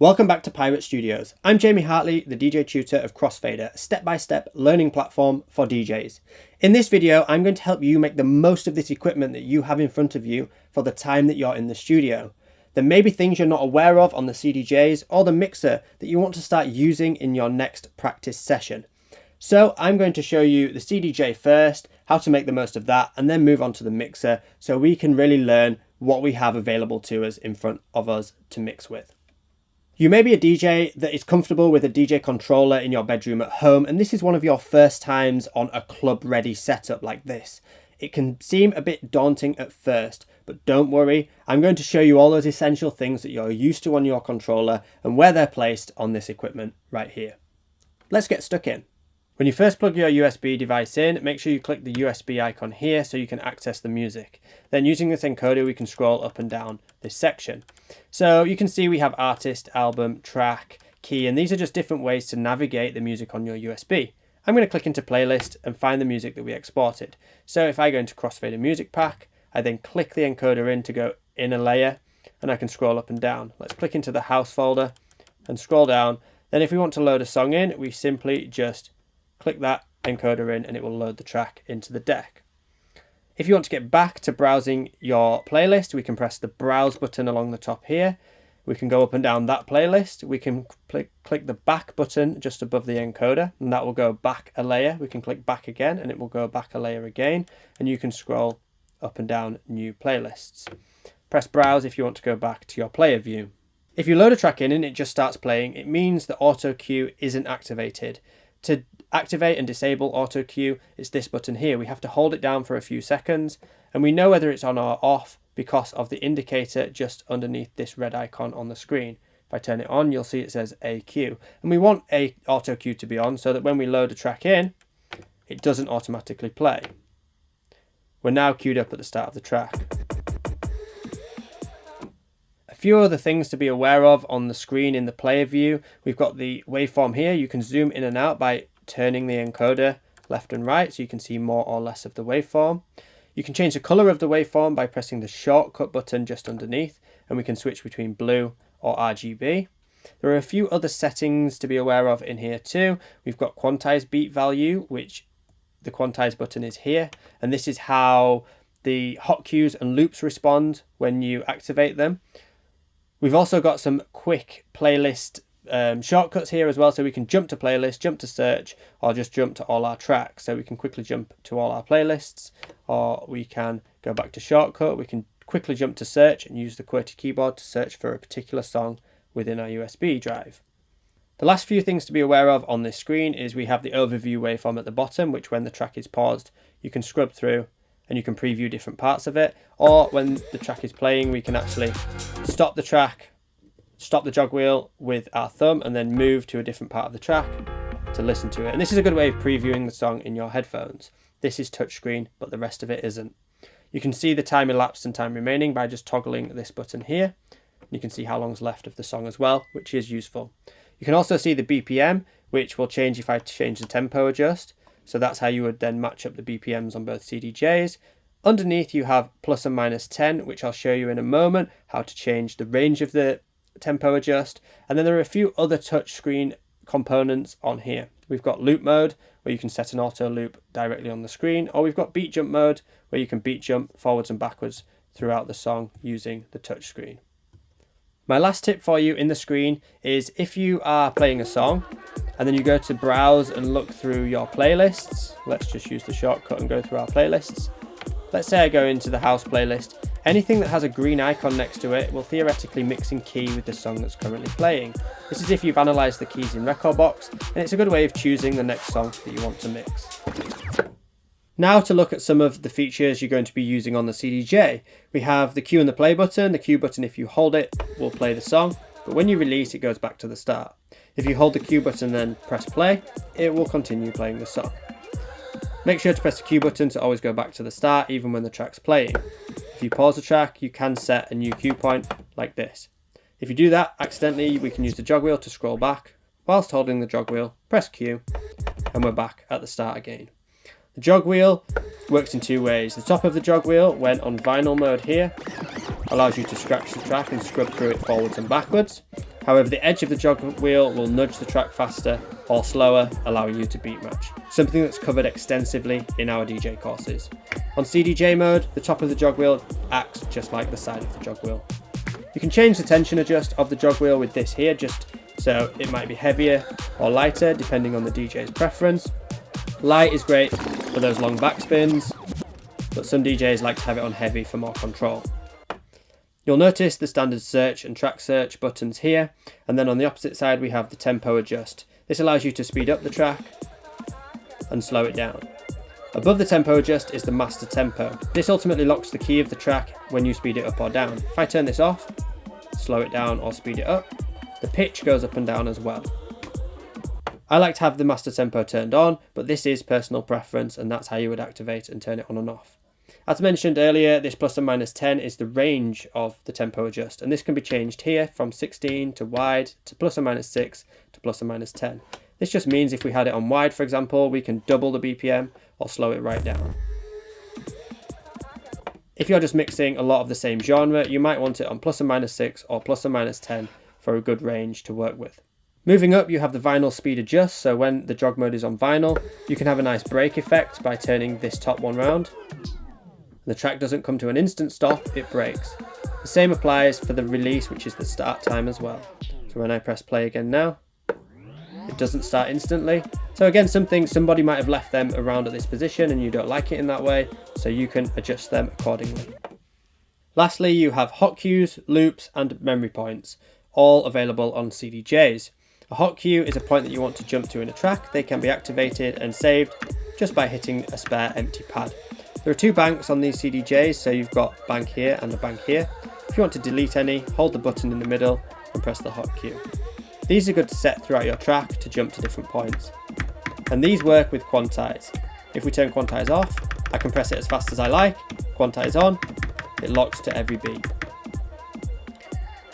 Welcome back to Pirate Studios. I'm Jamie Hartley, the DJ tutor of Crossfader, a step-by-step learning platform for DJs. In this video, I'm going to help you make the most of this equipment that you have in front of you for the time that you're in the studio. There may be things you're not aware of on the CDJs or the mixer that you want to start using in your next practice session. So I'm going to show you the CDJ first, how to make the most of that, and then move on to the mixer so we can really learn what we have available to us in front of us to mix with. You may be a DJ that is comfortable with a DJ controller in your bedroom at home, and this is one of your first times on a club-ready setup like this. It can seem a bit daunting at first, but don't worry, I'm going to show you all those essential things that you're used to on your controller and where they're placed on this equipment right here. Let's get stuck in. When you first plug your USB device in, make sure you click the USB icon here so you can access the music. Then using this encoder, we can scroll up and down this section. So you can see we have artist, album, track, key, and these are just different ways to navigate the music on your USB. I'm going to click into playlist and find the music that we exported. So if I go into Crossfader music pack, I then click the encoder in to go in a layer, and I can scroll up and down. Let's click into the house folder and scroll down. Then if we want to load a song in, we simply just click that encoder in and it will load the track into the deck. If you want to get back to browsing your playlist, we can press the browse button along the top here. We can go up and down that playlist. We can click the back button just above the encoder and that will go back a layer. We can click back again and it will go back a layer again, and you can scroll up and down new playlists. Press browse if you want to go back to your player view. If you load a track in and it just starts playing, it means the auto cue isn't activated. To activate and disable auto cue, it's this button here. We have to hold it down for a few seconds and we know whether it's on or off because of the indicator just underneath this red icon on the screen. If I turn it on, you'll see it says AQ, and we want a auto cue to be on so that when we load a track in, it doesn't automatically play. We're now queued up at the start of the track. A few other things to be aware of on the screen in the player view. We've got the waveform here. You can zoom in and out by turning the encoder left and right so you can see more or less of the waveform. You can change the color of the waveform by pressing the shortcut button just underneath, and we can switch between blue or RGB. There are a few other settings to be aware of in here too. We've got quantize beat value, which the quantize button is here, and this is how the hot cues and loops respond when you activate them. We've also got some quick playlist shortcuts here as well, so we can jump to playlist, jump to search, or just jump to all our tracks. So we can quickly jump to all our playlists, or we can go back to shortcut. We can quickly jump to search and use the QWERTY keyboard to search for a particular song within our USB drive. The last few things to be aware of on this screen is we have the overview waveform at the bottom, which when the track is paused, you can scrub through and you can preview different parts of it, or when the track is playing, we can actually stop the track, stop the jog wheel with our thumb and then move to a different part of the track to listen to it. And this is a good way of previewing the song in your headphones. This is touchscreen, but the rest of it isn't. You can see the time elapsed and time remaining by just toggling this button here. You can see how long's left of the song as well, which is useful. You can also see the BPM, which will change if I change the tempo adjust. So that's how you would then match up the BPMs on both CDJs. Underneath you have plus and minus 10, which I'll show you in a moment, how to change the range of the tempo adjust. And then there are a few other touchscreen components on here. We've got loop mode, where you can set an auto loop directly on the screen, or we've got beat jump mode, where you can beat jump forwards and backwards throughout the song using the touchscreen. My last tip for you in the screen is if you are playing a song and then you go to browse and look through your playlists, let's just use the shortcut and go through our playlists. Let's say I go into the house playlist. Anything that has a green icon next to it will theoretically mix in key with the song that's currently playing. This is if you've analysed the keys in Rekordbox, and it's a good way of choosing the next song that you want to mix. Now to look at some of the features you're going to be using on the CDJ. We have the cue and the play button. The cue button, if you hold it, will play the song, but when you release, it goes back to the start. If you hold the cue button and then press play, it will continue playing the song. Make sure to press the cue button to always go back to the start, even when the track's playing. If you pause the track, you can set a new cue point like this. If you do that accidentally, we can use the jog wheel to scroll back. Whilst holding the jog wheel, press Q, and we're back at the start again. The jog wheel works in two ways. The top of the jog wheel, when on vinyl mode here, allows you to scratch the track and scrub through it forwards and backwards. However, the edge of the jog wheel will nudge the track faster or slower, allowing you to beat match, something that's covered extensively in our DJ courses. On CDJ mode, the top of the jog wheel acts just like the side of the jog wheel. You can change the tension adjust of the jog wheel with this here, just so it might be heavier or lighter depending on the DJ's preference. Light is great for those long backspins, but some DJs like to have it on heavy for more control. You'll notice the standard search and track search buttons here, and then on the opposite side we have the tempo adjust. This allows you to speed up the track and slow it down. Above the tempo adjust is the master tempo. This ultimately locks the key of the track when you speed it up or down. If I turn this off, slow it down or speed it up, the pitch goes up and down as well. I like to have the master tempo turned on, but this is personal preference and that's how you would activate and turn it on and off. As mentioned earlier, this plus and minus 10 is the range of the tempo adjust, and this can be changed here from 16 to wide to plus and minus 6 to plus and minus 10. This just means if we had it on wide, for example, we can double the BPM or slow it right down. If you're just mixing a lot of the same genre, you might want it on plus and minus 6 or plus and minus 10 for a good range to work with. Moving up, you have the vinyl speed adjust, so when the jog mode is on vinyl, you can have a nice break effect by turning this top one round. The track doesn't come to an instant stop, it breaks. The same applies for the release, which is the start time as well. So when I press play again now, it doesn't start instantly. So again, somebody might have left them around at this position and you don't like it in that way, so you can adjust them accordingly. Lastly, you have hot cues, loops and memory points, all available on CDJs. A hot cue is a point that you want to jump to in a track. They can be activated and saved just by hitting a spare empty pad. There are two banks on these CDJs, so you've got bank here and a bank here. If you want to delete any, hold the button in the middle and press the hot cue. These are good to set throughout your track to jump to different points. And these work with quantize. If we turn quantize off, I can press it as fast as I like. Quantize on, it locks to every beat.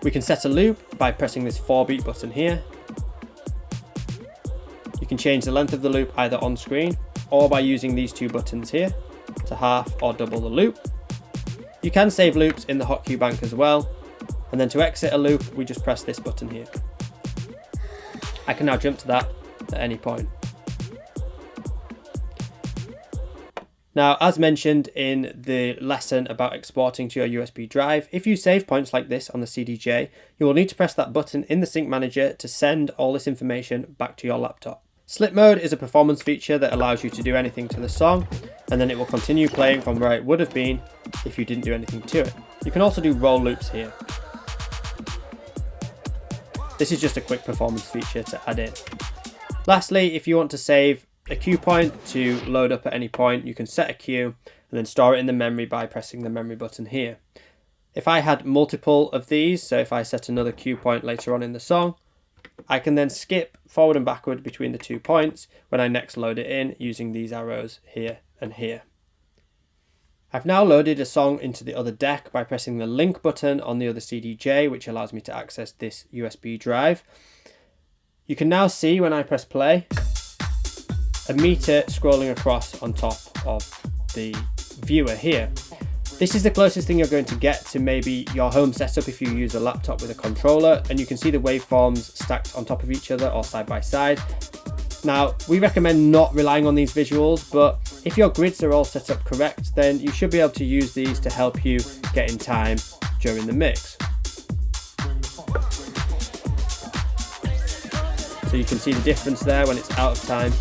We can set a loop by pressing this 4-beat button here. You can change the length of the loop either on screen or by using these two buttons here to half or double the loop. You can save loops in the hot cue bank as well, and then to exit a loop we just press this button here. I can now jump to that at any point. Now, as mentioned in the lesson about exporting to your USB drive, if you save points like this on the CDJ, you will need to press that button in the sync manager to send all this information back to your laptop. Slip mode is a performance feature that allows you to do anything to the song, and then it will continue playing from where it would have been if you didn't do anything to it. You can also do roll loops here. This is just a quick performance feature to add in. Lastly, if you want to save a cue point to load up at any point, you can set a cue and then store it in the memory by pressing the memory button here. If I had multiple of these, so if I set another cue point later on in the song, I can then skip forward and backward between the 2 points when I next load it in using these arrows here and here. I've now loaded a song into the other deck by pressing the link button on the other CDJ, which allows me to access this USB drive. You can now see when I press play, a meter scrolling across on top of the viewer here. This is the closest thing you're going to get to maybe your home setup if you use a laptop with a controller, and you can see the waveforms stacked on top of each other or side by side. Now, we recommend not relying on these visuals, but if your grids are all set up correct, then you should be able to use these to help you get in time during the mix. So you can see the difference there when it's out of time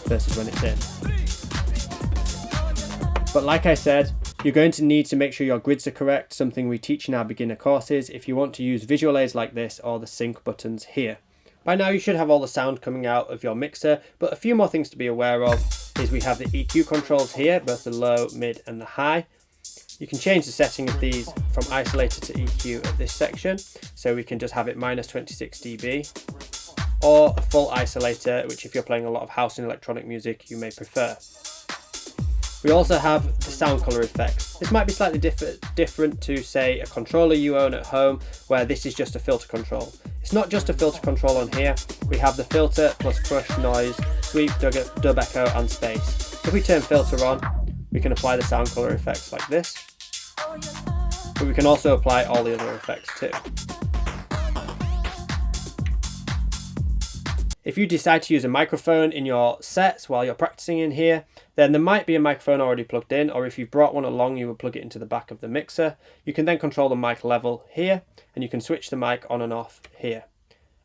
versus when it's in. But like I said, you're going to need to make sure your grids are correct, something we teach in our beginner courses, if you want to use visual aids like this or the sync buttons here. By now you should have all the sound coming out of your mixer, but a few more things to be aware of is we have the EQ controls here, both the low, mid and the high. You can change the setting of these from isolator to EQ at this section, so we can just have it minus 26 dB, or a full isolator, which if you're playing a lot of house and electronic music you may prefer. We also have the sound color effects. This might be slightly different to, say, a controller you own at home, where this is just a filter control. It's not just a filter control on here. We have the filter plus crush, noise, sweep, dub echo and space. If we turn filter on, we can apply the sound color effects like this, but we can also apply all the other effects too. If you decide to use a microphone in your sets while you're practicing in here, then there might be a microphone already plugged in, or if you've brought one along, you would plug it into the back of the mixer. You can then control the mic level here, and you can switch the mic on and off here.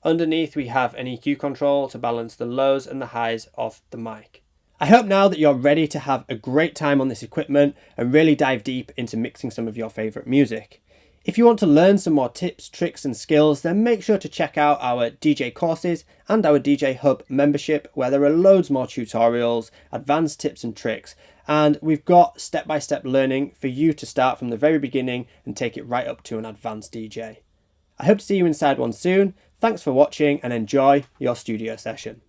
Underneath, we have an EQ control to balance the lows and the highs of the mic. I hope now that you're ready to have a great time on this equipment and really dive deep into mixing some of your favourite music. If you want to learn some more tips, tricks and skills, then make sure to check out our DJ courses and our DJ Hub membership, where there are loads more tutorials, advanced tips and tricks, and we've got step-by-step learning for you to start from the very beginning and take it right up to an advanced DJ. I hope to see you inside one soon. Thanks for watching and enjoy your studio session.